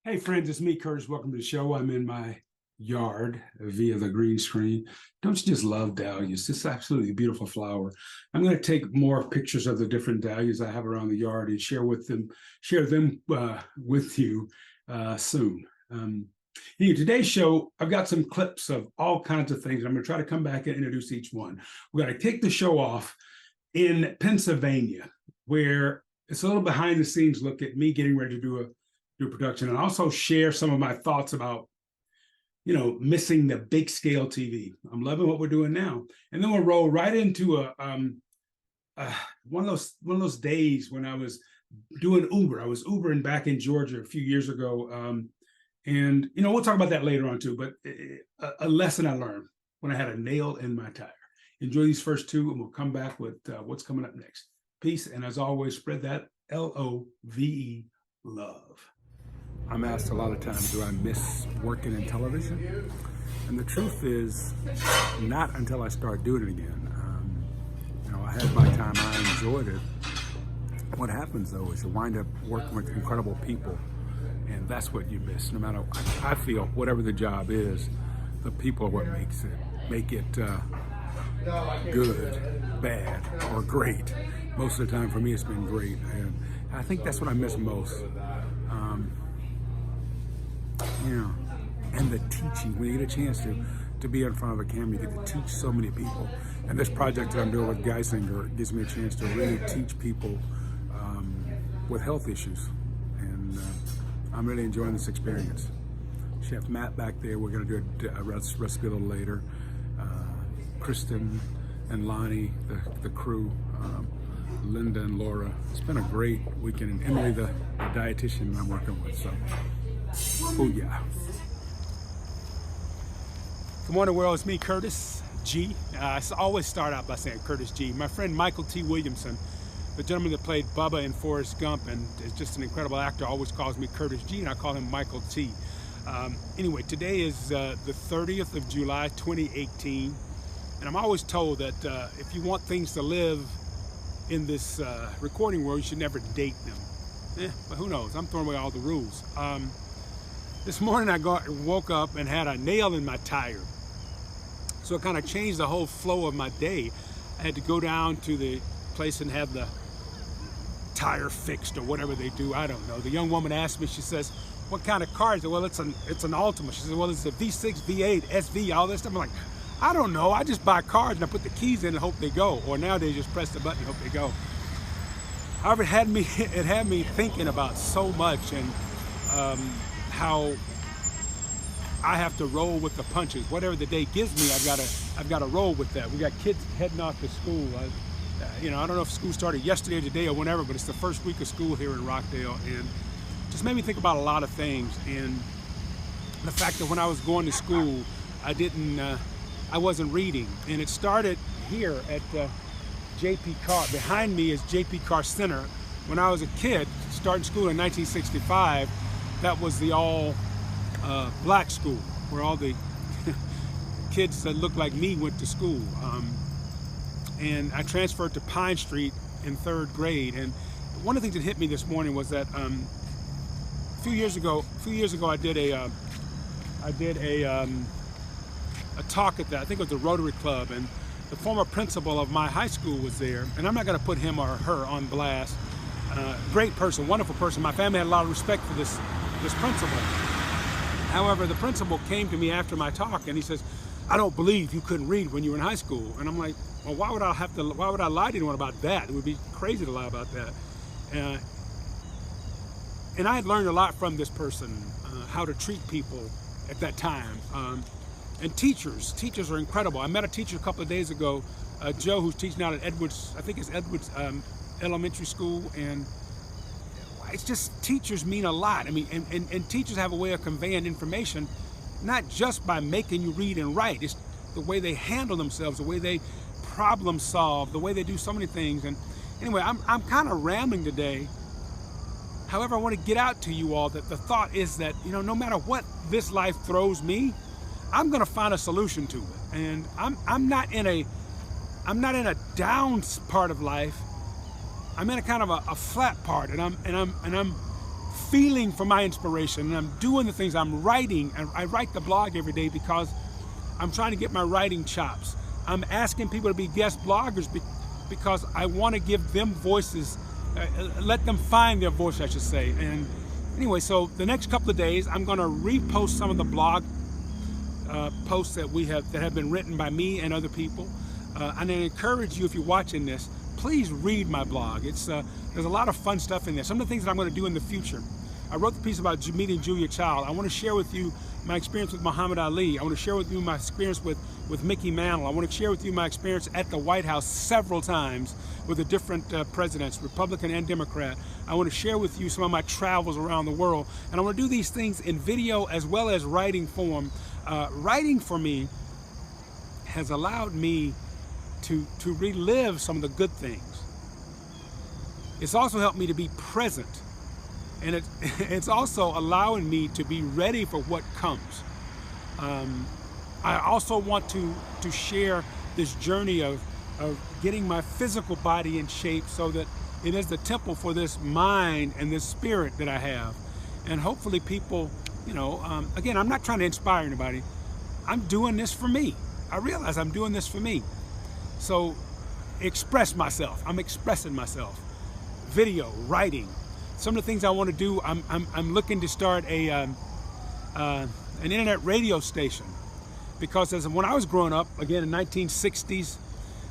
Hey friends, it's me, Curtis. Welcome to the show. I'm in my yard via the green screen. Don't you just love dahlias? This absolutely beautiful flower. I'm going to take more pictures of the different dahlias I have around the yard and share them with you soon. Today's show, I've got some clips of all kinds of things. I'm going to try to come back and introduce each one. We're going to kick the show off in Pennsylvania, where it's a little behind the scenes look at me getting ready to do production, and also share some of my thoughts about, missing the big scale TV. I'm loving what we're doing now, and then we'll roll right into one of those days when I was doing Uber. I was Ubering back in Georgia a few years ago, and we'll talk about that later on too. But a lesson I learned when I had a nail in my tire. Enjoy these first two, and we'll come back with what's coming up next. Peace, and as always, spread that LOVE, love. I'm asked a lot of times, do I miss working in television? And the truth is, not until I start doing it again. I had my time, I enjoyed it. What happens though is you wind up working with incredible people, and that's what you miss. No matter, I feel, whatever the job is, the people are what make it good, bad, or great. Most of the time for me it's been great, and I think that's what I miss most. And the teaching, when you get a chance to be in front of a camera, you get to teach so many people. And this project that I'm doing with Geisinger gives me a chance to really teach people with health issues. And I'm really enjoying this experience. Chef Matt back there, we're gonna do a recipe a little later. Kristen and Lonnie, the crew, Linda and Laura. It's been a great weekend, and Emily, the dietitian I'm working with, so. Oh yeah. Good morning, world. It's me, Curtis G. I always start out by saying Curtis G. My friend Michael T. Williamson, the gentleman that played Bubba in Forrest Gump and is just an incredible actor, always calls me Curtis G, and I call him Michael T. Anyway, today is the 30th of July, 2018, and I'm always told that if you want things to live in this recording world, you should never date them. But who knows? I'm throwing away all the rules. This morning I woke up and had a nail in my tire. So it kind of changed the whole flow of my day. I had to go down to the place and have the tire fixed or whatever they do. I don't know. The young woman asked me, she says, what kind of car is it? Well, it's an Altima. She says, well, it's a V6, V8, SV, all this stuff. I'm like, I don't know. I just buy cars and I put the keys in and hope they go. Or nowadays, just press the button and hope they go. However, it had me thinking about so much, and how I have to roll with the punches. Whatever the day gives me, I've got to roll with that. We got kids heading off to school. I don't know if school started yesterday or today or whenever, but it's the first week of school here in Rockdale, and just made me think about a lot of things. And the fact that when I was going to school, I wasn't reading, and it started here at J.P. Carr. Behind me is J.P. Carr Center. When I was a kid, starting school in 1965, that was the all black school, where all the kids that looked like me went to school. And I transferred to Pine Street in 3rd grade. And one of the things that hit me this morning was that a few years ago, I did a talk at I think it was the Rotary Club, and the former principal of my high school was there. And I'm not going to put him or her on blast. Great person, wonderful person. My family had a lot of respect for this principal. However, the principal came to me after my talk and he says, I don't believe you couldn't read when you were in high school. And I'm like, well, why would I lie to anyone about that? It would be crazy to lie about that. And I had learned a lot from this person, how to treat people at that time. And teachers are incredible. I met a teacher a couple of days ago, Joe, who's teaching out at Edwards, I think it's Edwards Elementary School, and it's just, teachers mean a lot. I mean, and teachers have a way of conveying information, not just by making you read and write. It's the way they handle themselves, the way they problem solve, the way they do so many things. And anyway, I'm kind of rambling today. However, I want to get out to you all that the thought is that, no matter what this life throws me, I'm going to find a solution to it. And I'm not in a down part of life. I'm in a kind of a flat part, and I'm feeling for my inspiration, and I'm doing the things I'm writing. And I write the blog every day because I'm trying to get my writing chops. I'm asking people to be guest bloggers because I want to give them voices, let them find their voice, I should say. And anyway, so the next couple of days, I'm going to repost some of the blog posts that have been written by me and other people. And I encourage you, if you're watching this, please read my blog. There's a lot of fun stuff in there. Some of the things that I'm going to do in the future. I wrote the piece about meeting Julia Child. I want to share with you my experience with Muhammad Ali. I want to share with you my experience with Mickey Mantle. I want to share with you my experience at the White House several times with the different presidents, Republican and Democrat. I want to share with you some of my travels around the world. And I want to do these things in video as well as writing form. Writing for me has allowed me to relive some of the good things. It's also helped me to be present. And it's also allowing me to be ready for what comes. I also want to share this journey of getting my physical body in shape so that it is the temple for this mind and this spirit that I have. And hopefully people, again, I'm not trying to inspire anybody. I'm doing this for me. I realize I'm doing this for me. So express myself. I'm expressing myself. Video, writing. Some of the things I want to do, I'm looking to start an internet radio station, because when I was growing up, again in 1960s,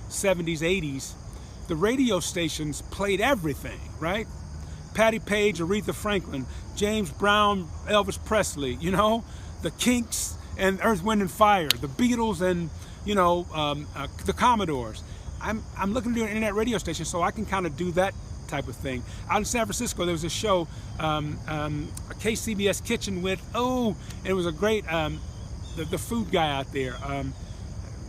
70s, 80s, the radio stations played everything, right? Patti Page, Aretha Franklin, James Brown, Elvis Presley, the Kinks and Earth, Wind and Fire, the Beatles and the Commodores. I'm looking to do an internet radio station so I can kind of do that type of thing. Out in San Francisco, there was a show, a KCBS Kitchen with, and it was a great, the food guy out there.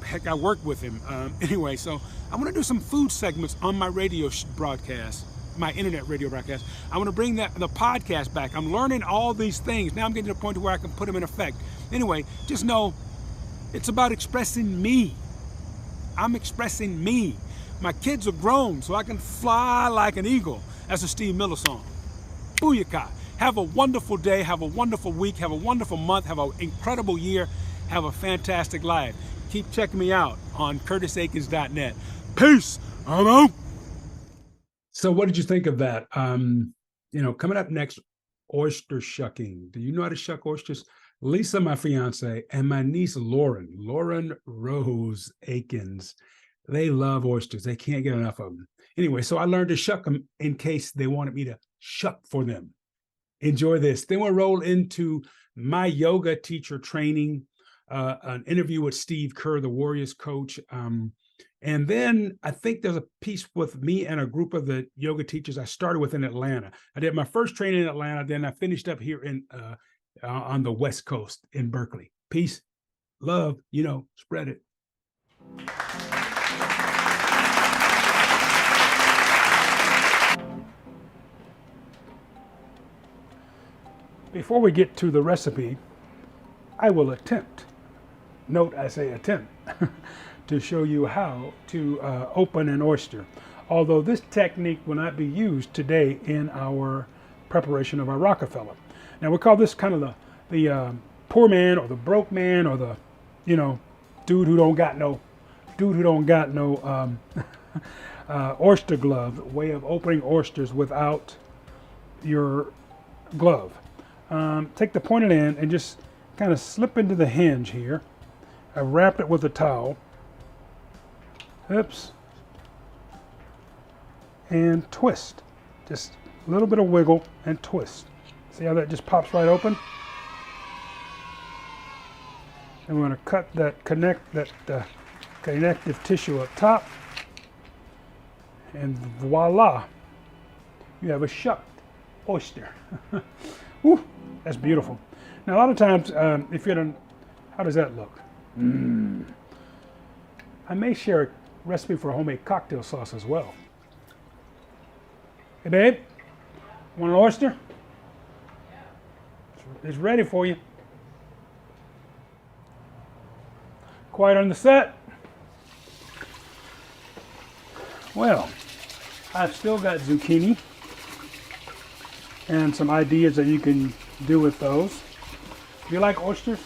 Heck, I worked with him. Anyway, so I want to do some food segments on my radio broadcast, my internet radio broadcast. I want to bring the podcast back. I'm learning all these things. Now I'm getting to the point where I can put them in effect. Anyway, just know it's about expressing me. I'm expressing me. My kids are grown, so I can fly like an eagle. That's a Steve Miller song. Booyaka. Have a wonderful day, have a wonderful week, have a wonderful month, have an incredible year, have a fantastic life. Keep checking me out on CurtisAikens.net. Peace. I'm out. So what did you think of that? Coming up next, oyster shucking. Do you know how to shuck oysters? Lisa, my fiance, and my niece, Lauren Rose Aikens. They love oysters. They can't get enough of them. Anyway, so I learned to shuck them in case they wanted me to shuck for them. Enjoy this. Then we'll roll into my yoga teacher training, an interview with Steve Kerr, the Warriors coach. And then I think there's a piece with me and a group of the yoga teachers I started with in Atlanta. I did my first training in Atlanta, then I finished up here on the West Coast in Berkeley. Peace, love, spread it. Before we get to the recipe, I will attempt, note I say attempt, to show you how to open an oyster. Although this technique will not be used today in our preparation of our Rockefeller. Now we call this kind of the poor man or the broke man or the, dude who don't got no oyster glove, way of opening oysters without your glove. Take the pointed end and just kind of slip into the hinge here. I wrapped it with a towel. Oops. And twist. Just a little bit of wiggle and twist. See how that just pops right open? And we're going to cut that connective tissue up top. And voila, you have a shucked oyster. Woo, that's beautiful. Now a lot of times, if you don't, how does that look? I may share a recipe for a homemade cocktail sauce as well. Hey babe, want an oyster? It's ready for you. Quiet on the set. Well, I've still got zucchini. and some ideas that you can do with those. Do you like oysters?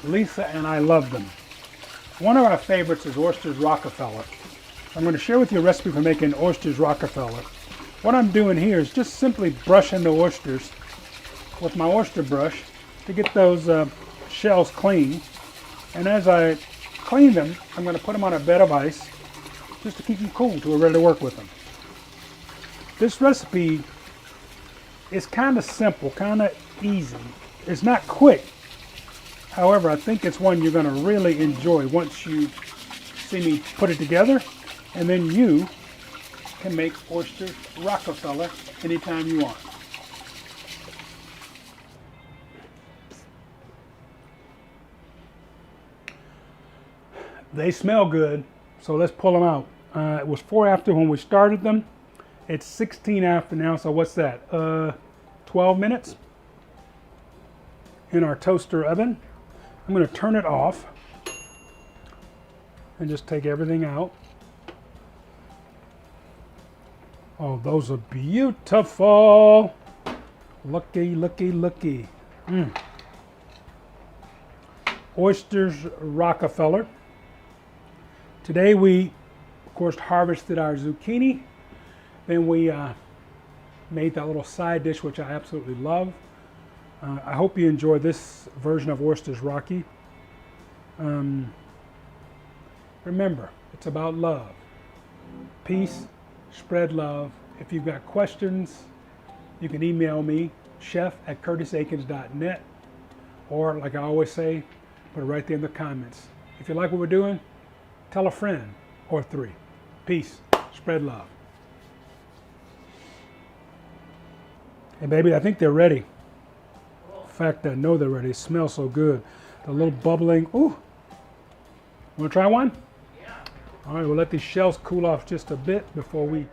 Lisa and I love them. One of our favorites is oysters Rockefeller. I'm going to share with you a recipe for making oysters Rockefeller. What I'm doing here is just simply brushing the oysters with my oyster brush to get those shells clean. And as I clean them, I'm going to put them on a bed of ice just to keep them cool until we're ready to work with them. This recipe is kind of simple, kind of easy. It's not quick. However, I think it's one you're going to really enjoy once you see me put it together, and then you can make oyster Rockefeller anytime you want. They smell good, so let's pull them out. It was 4 after when we started them. It's 16 after now, so what's that? 12 minutes in our toaster oven. I'm going to turn it off and just take everything out. Oh, those are beautiful. Looky, looky, looky. Oysters Rockefeller. Today we, of course, harvested our zucchini. Then we made that little side dish, which I absolutely love. I hope you enjoy this version of Oysters Rocky. Remember, it's about love. Peace, spread love. If you've got questions, you can email me, chef@curtisaikens.net, or like I always say, put it right there in the comments. If you like what we're doing, tell a friend or 3. Peace, spread love. Hey baby, I think they're ready. In fact, I know they're ready. They smell so good. The little bubbling. Ooh. Want to try one? Yeah. All right, we'll let these shells cool off just a bit before we...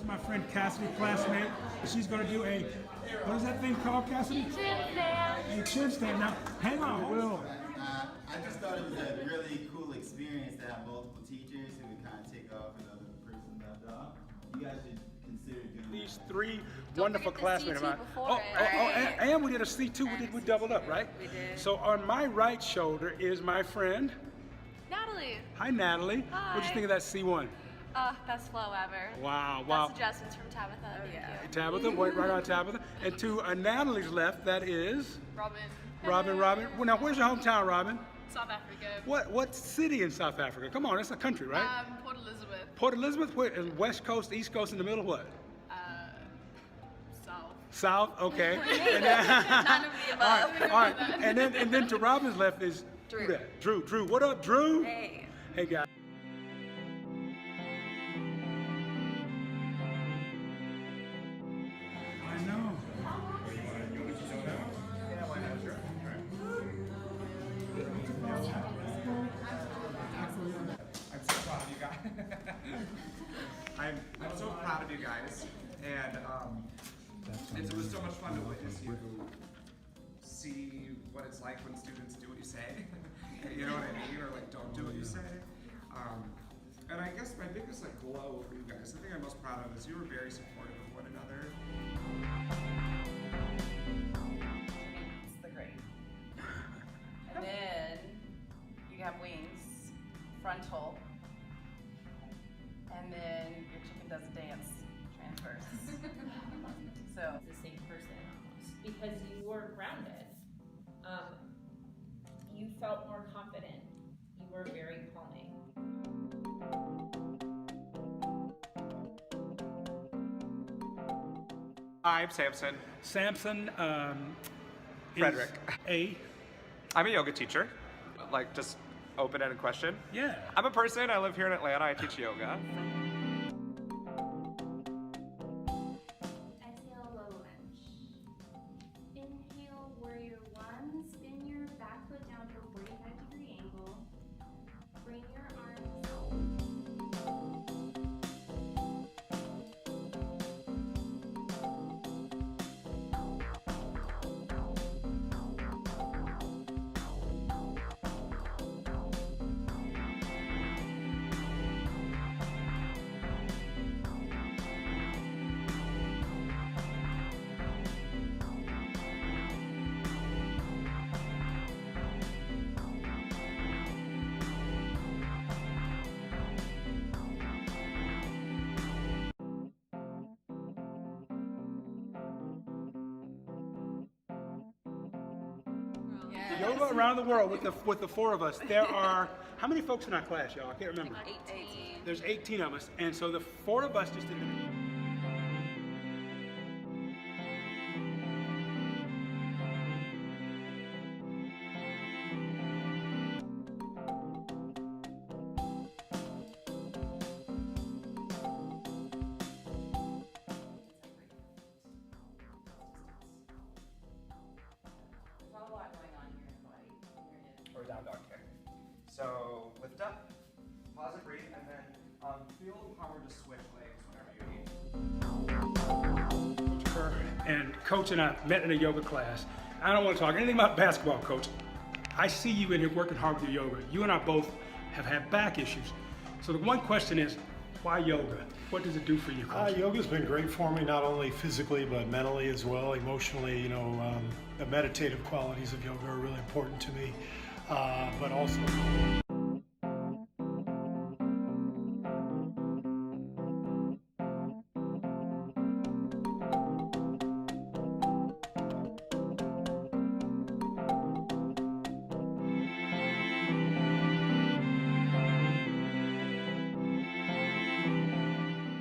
My friend Cassidy, classmate. She's going to do a, what is that thing called, Cassidy? Chin stand. A chin stand. Now, hang on, Will. I just thought it was a really cool experience to have multiple teachers who would kind of take off another person left off. You guys should consider doing These 3 wonderful classmates of mine. Right. And we did a C2. We doubled up, right? We did. So on my right shoulder is my friend Natalie. Hi, Natalie. Hi. What'd you think of that C1? Best flow ever. Wow. Best suggestions from Tabitha. Thank you. Tabitha, right on Tabitha. And to Natalie's left, that is Robin. Robin. Well, now, where's your hometown, Robin? South Africa. What city in South Africa? Come on, it's a country, right? Port Elizabeth. Port Elizabeth, where? West Coast, East Coast, in the middle, what? South. South, okay. And None of the above. all right. And then to Robin's left is Drew. who that? Drew. What up, Drew? Hey. Hey, guys. I know. I'm so proud of you guys. I'm so proud of you guys, and it was so much fun to witness you see what it's like when students do what you say. You know what I mean, or like don't do what you say. And I guess my biggest glow for you guys, the thing I'm most proud of is you were very supportive of one another. It's the grade. And then you have wings, frontal, and then your chicken does a dance, transverse. So the same person because you were grounded. You felt more confident. You were very calming. I'm Samson. Samson. Frederick. I'm a yoga teacher. Just open-ended question. Yeah. I'm a person. I live here in Atlanta. I teach yoga. Exhale, low lunge. Warrior 1, spin your back foot down to a 45-degree angle. Bring your arms Yoga around the world with the four of us. There are, how many folks in our class, y'all? I can't remember. 18. There's 18 of us, and so the four of us just did There's not a lot going on here in the body. Or down dog kick. So lift up, pause and breathe, and then feel the power to switch legs whenever you need. Coach Kerr and Coach and I met in a yoga class. I don't want to talk anything about basketball, Coach. I see you in here working hard with your yoga. You and I both have had back issues. So the one question is, why yoga? What does it do for you, Coach? Yoga's been great for me, not only physically but mentally as well, emotionally. You know, the meditative qualities of yoga are really important to me, but also.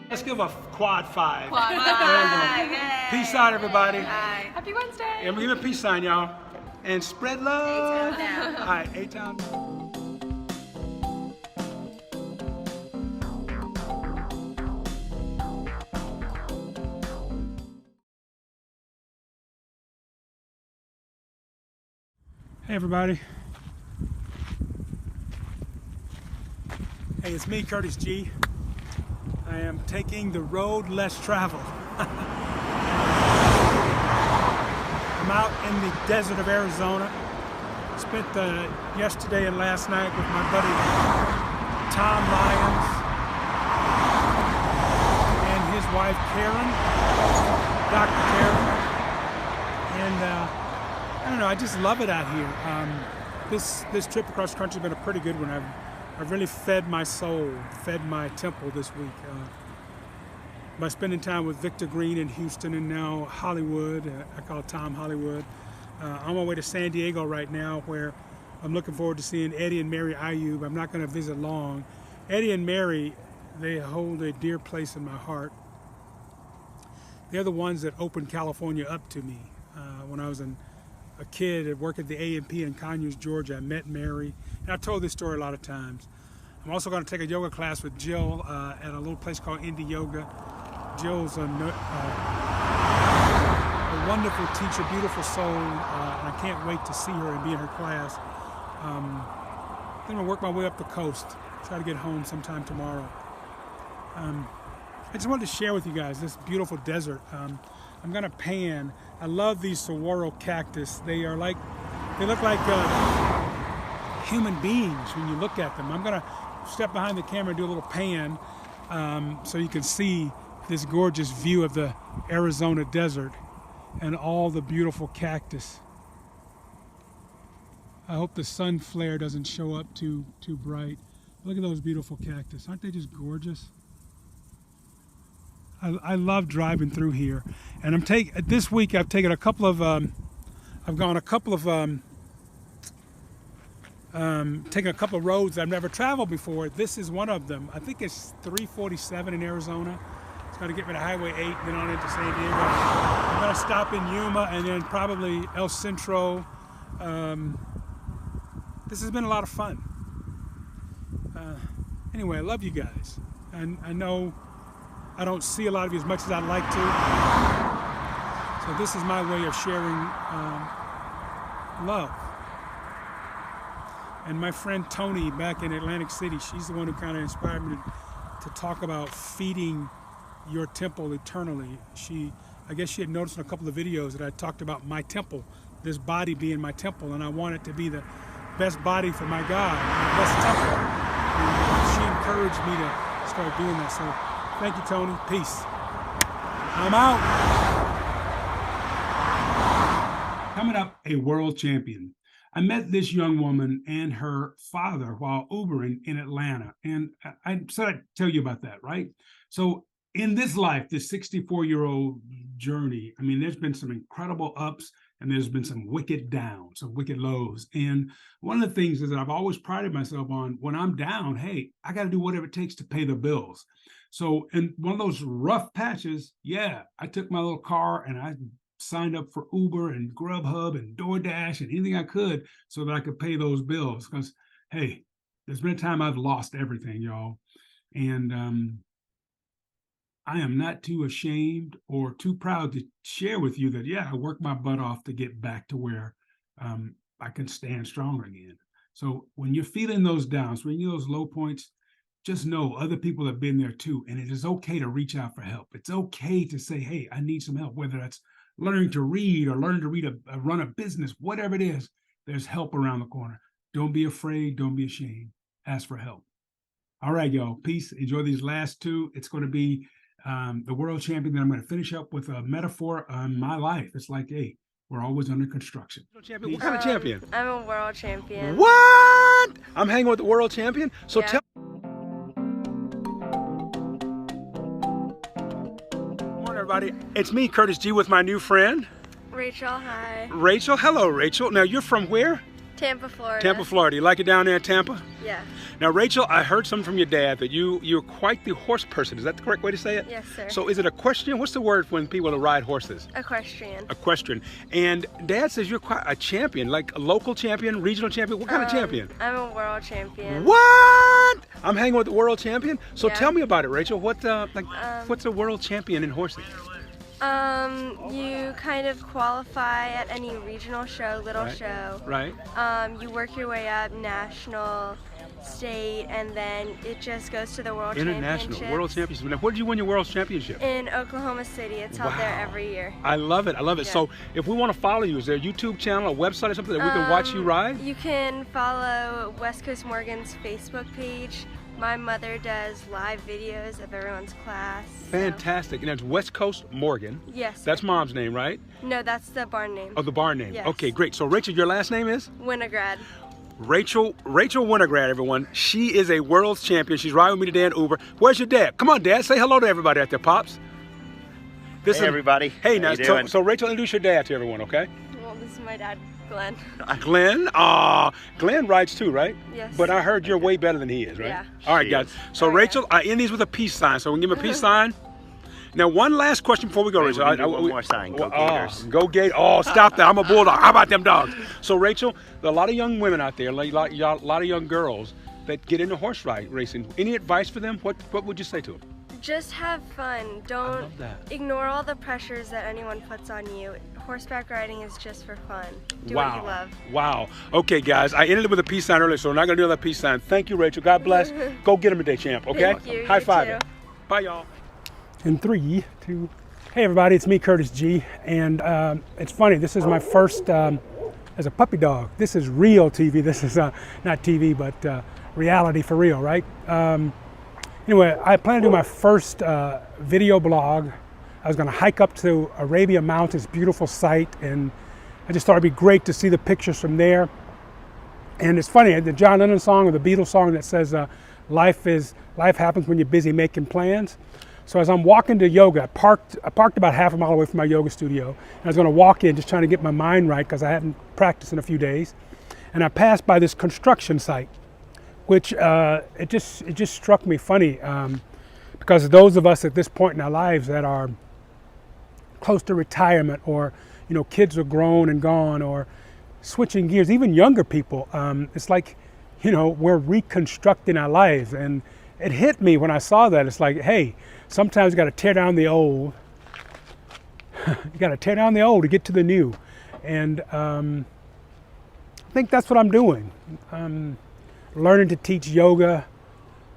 Let's give a quad five. Quad There you go. five, yay. Peace out, everybody. Happy Wednesday. And give a peace sign, y'all. And spread love. A-Town down. All right, A-Town. Hey, everybody. Hey, it's me, Curtis G. I am taking the road less traveled. I'm out in the desert of Arizona. Spent yesterday and last night with my buddy Tom Lyons and his wife Karen, Dr. Karen. And I don't know, I just love it out here. This trip across the country has been a pretty good one. I've really fed my soul, fed my temple this week. By spending time with Victor Green in Houston and now Hollywood, I call it Tom Hollywood. I'm on my way to San Diego right now, where I'm looking forward to seeing Eddie and Mary Ayub. I'm not going to visit long. Eddie and Mary, they hold a dear place in my heart. They're the ones that opened California up to me. When I was a kid at work at the A&P in Conyers, Georgia, I met Mary. And I've told this story a lot of times. I'm also going to take a yoga class with Jill at a little place called Indie Yoga. Jill's a wonderful teacher, beautiful soul, and I can't wait to see her and be in her class. I'm going to work my way up the coast, try to get home sometime tomorrow. I just wanted to share with you guys this beautiful desert. I'm going to pan. I love these saguaro cactus. They look like human beings when you look at them. I'm going to step behind the camera and do a little pan so you can see this gorgeous view of the Arizona desert and all the beautiful cactus. I hope the sun flare doesn't show up too bright. Look at those beautiful cactus. Aren't they just gorgeous? I love driving through here. And this week I've taken a couple of taking a couple of roads I've never traveled before. This is one of them. I think it's 347 in Arizona. It's going to get me to Highway 8 and then on into San Diego. I'm going to stop in Yuma and then probably El Centro. This has been a lot of fun. Anyway, I love you guys. And I know I don't see a lot of you as much as I'd like to. So this is my way of sharing love. And my friend Tony back in Atlantic City, she's the one who kind of inspired me to talk about feeding your temple eternally. I guess she had noticed in a couple of videos that I talked about my temple, this body being my temple, and I want it to be the best body for my God, my best temple. And she encouraged me to start doing that. So thank you, Tony. Peace. I'm out. Coming up, a world champion. I met this young woman and her father while Ubering in Atlanta. And I said I'd tell you about that, right? So in this life, this 64-year-old journey, I mean, there's been some incredible ups and there's been some wicked downs, some wicked lows. And one of the things is that I've always prided myself on when I'm down, hey, I got to do whatever it takes to pay the bills. So in one of those rough patches, yeah, I took my little car and I signed up for Uber and Grubhub and DoorDash and anything I could so that I could pay those bills. Because, hey, there's been a time I've lost everything, y'all. And I am not too ashamed or too proud to share with you that, yeah, I worked my butt off to get back to where I can stand strong again. So when you're feeling those downs, when you're those low points, just know other people have been there too. And it is okay to reach out for help. It's okay to say, hey, I need some help, whether that's learning to read or learning to run a business, whatever it is, there's help around the corner. Don't be afraid. Don't be ashamed. Ask for help. All right, y'all. Peace. Enjoy these last two. It's going to be the world champion. Then I'm going to finish up with a metaphor on my life. It's like, hey, we're always under construction. Champion. What kind of champion? I'm a world champion. What? I'm hanging with the world champion? So Yeah. tell everybody, it's me, Curtis G, with my new friend, Rachel, hi. Rachel. Hello, Rachel. Now, you're from where? Tampa, Florida. Tampa, Florida. You like it down there in Tampa? Yeah. Now, Rachel, I heard something from your dad that you're quite the horse person. Is that the correct way to say it? Yes, sir. So is it equestrian? What's the word when people ride horses? Equestrian. Equestrian. And Dad says you're quite a champion, like a local champion, regional champion. What kind of champion? I'm a world champion. What? I'm hanging with the world champion? So Yeah. tell me about it, Rachel. What's a world champion in horses? You kind of qualify at any regional show, little Right. show. Right. You work your way up, national, state, and then it just goes to the world International championships. world championship. Now, where did you win your world championship? In Oklahoma City. It's held there every year. I love it. I love it. Yeah. So if we want to follow you, is there a YouTube channel, a website or something that we can watch you ride? You can follow West Coast Morgan's Facebook page. My mother does live videos of everyone's class. Fantastic. And that's West Coast Morgan. Yes. That's Mom's name, right? No, that's the barn name. Oh, the barn name. Yes. Okay, great. So Rachel, your last name is? Winograd. Rachel Winograd, everyone. She is a world champion. She's riding with me today in Uber. Where's your dad? Come on, Dad. Say hello to everybody out there, Pops. Hey, everybody. Hey, How now, you doing? so Rachel, introduce your dad to everyone, okay? Well, this is my dad, Glenn. Glenn? Glenn rides too, right? Yes. But I heard you're way better than he is, right? Yeah. All right, She guys. is. So Rachel, I end these with a peace sign. So we can give him a peace sign. Now, one last question before we go, Wait, Rachel. we're gonna do one more sign. Go Gators. Go Gators. Oh, stop that. I'm a bulldog. How about them dogs? So, Rachel, there are a lot of young women out there, like a lot of young girls that get into horse racing. Any advice for them? What would you say to them? Just have fun. Don't love that. ignore all the pressures that anyone puts on you. Horseback riding is just for fun. Do Wow. what you love. Wow. Okay, guys. I ended it with a peace sign earlier, so we're not going to do another peace sign. Thank you, Rachel. God bless. Go get him today, champ. Okay? Thank you. High You five. too. Bye, y'all. In 3, 2. Hey everybody, it's me, Curtis G. And it's funny, this is my first as a puppy dog. This is real TV. This is not TV, but reality for real, right? Anyway, I plan to do my first video blog. I was going to hike up to Arabia Mountains, beautiful sight, and I just thought it'd be great to see the pictures from there. And it's funny, the John Lennon song or the Beatles song that says, life happens when you're busy making plans. So as I'm walking to yoga, I parked about half a mile away from my yoga studio. And I was going to walk in just trying to get my mind right because I hadn't practiced in a few days. And I passed by this construction site, which it just struck me funny because those of us at this point in our lives that are close to retirement, or kids are grown and gone, or switching gears, even younger people, it's like we're reconstructing our lives. And it hit me when I saw that. It's like, hey, sometimes you got to tear down the old. You got to tear down the old to get to the new. And think that's what I'm doing. Learning to teach yoga,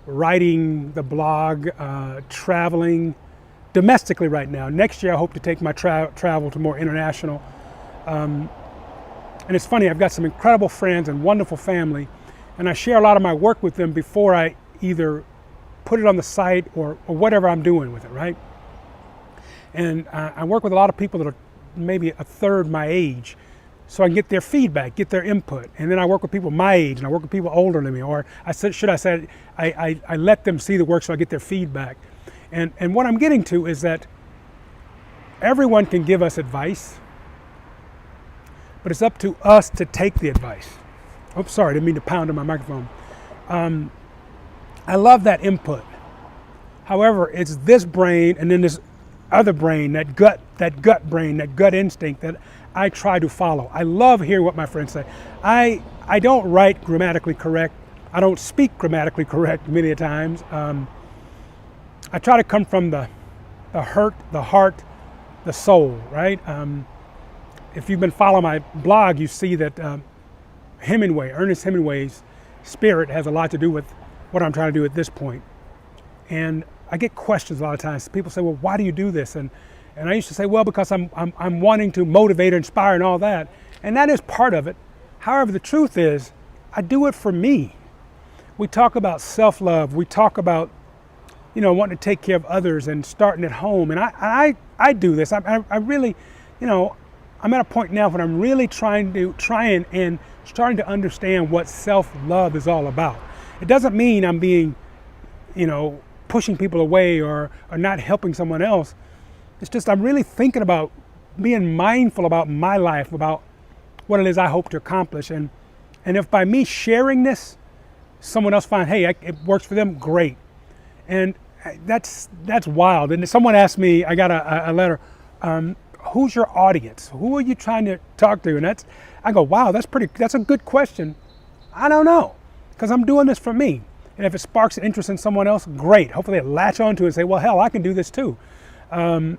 writing the blog, traveling domestically right now. Next year I hope to take my travel to more international. And it's funny, I've got some incredible friends and wonderful family, and I share a lot of my work with them before I either put it on the site or whatever I'm doing with it, right? And I work with a lot of people that are maybe a third my age, so I can get their feedback, get their input. And then I work with people my age, and I work with people older than me, or I let them see the work so I get their feedback. And what I'm getting to is that everyone can give us advice, but it's up to us to take the advice. Oops, sorry, I didn't mean to pound on my microphone. I love that input. However, it's this brain and then this other brain, that gut brain, that gut instinct that I try to follow. I love hearing what my friends say. I don't write grammatically correct. I don't speak grammatically correct many times. I try to come from the hurt, the heart, the soul, right? If you've been following my blog, you see that Ernest Hemingway's spirit has a lot to do with what I'm trying to do at this point. And I get questions a lot of times. People say, well, why do you do this? And I used to say, well, because I'm wanting to motivate, inspire, and all that. And that is part of it. However, the truth is, I do it for me. We talk about self-love. We talk about, wanting to take care of others and starting at home. And I do this. I really, I'm at a point now when I'm really trying and starting to understand what self-love is all about. It doesn't mean I'm being, pushing people away or not helping someone else. It's just I'm really thinking about being mindful about my life, about what it is I hope to accomplish. And if by me sharing this, someone else finds, hey, it works for them, great. And that's wild. And someone asked me, I got a letter, who's your audience? Who are you trying to talk to? And I go, wow, that's a good question. I don't know, because I'm doing this for me. And if it sparks interest in someone else, great. Hopefully they latch onto it and say, well, hell, I can do this too. I'm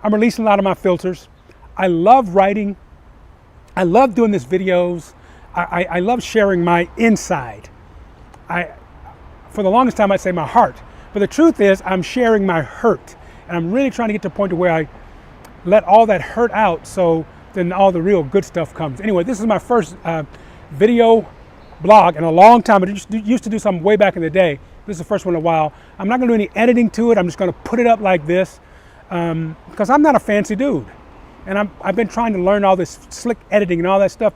releasing a lot of my filters. I love writing. I love doing these videos. I love sharing my inside. For the longest time, I'd say my heart. But the truth is, I'm sharing my hurt. And I'm really trying to get to a point where I let all that hurt out, so then all the real good stuff comes. Anyway, this is my first video blog in a long time. I used to do something way back in the day. This is the first one in a while. I'm not going to do any editing to it. I'm just going to put it up like this because I'm not a fancy dude. And I've been trying to learn all this slick editing and all that stuff.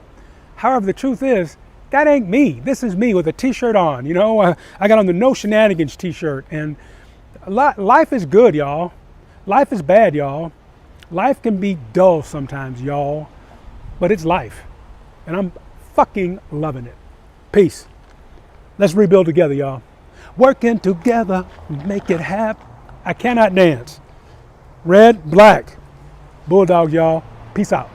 However, the truth is, that ain't me. This is me with a t-shirt on. I got on the No Shenanigans t-shirt. And life is good, y'all. Life is bad, y'all. Life can be dull sometimes, y'all. But it's life. And I'm fucking loving it. Peace. Let's rebuild together, y'all. Working together, make it happen. I cannot dance. Red, black. Bulldog, y'all. Peace out.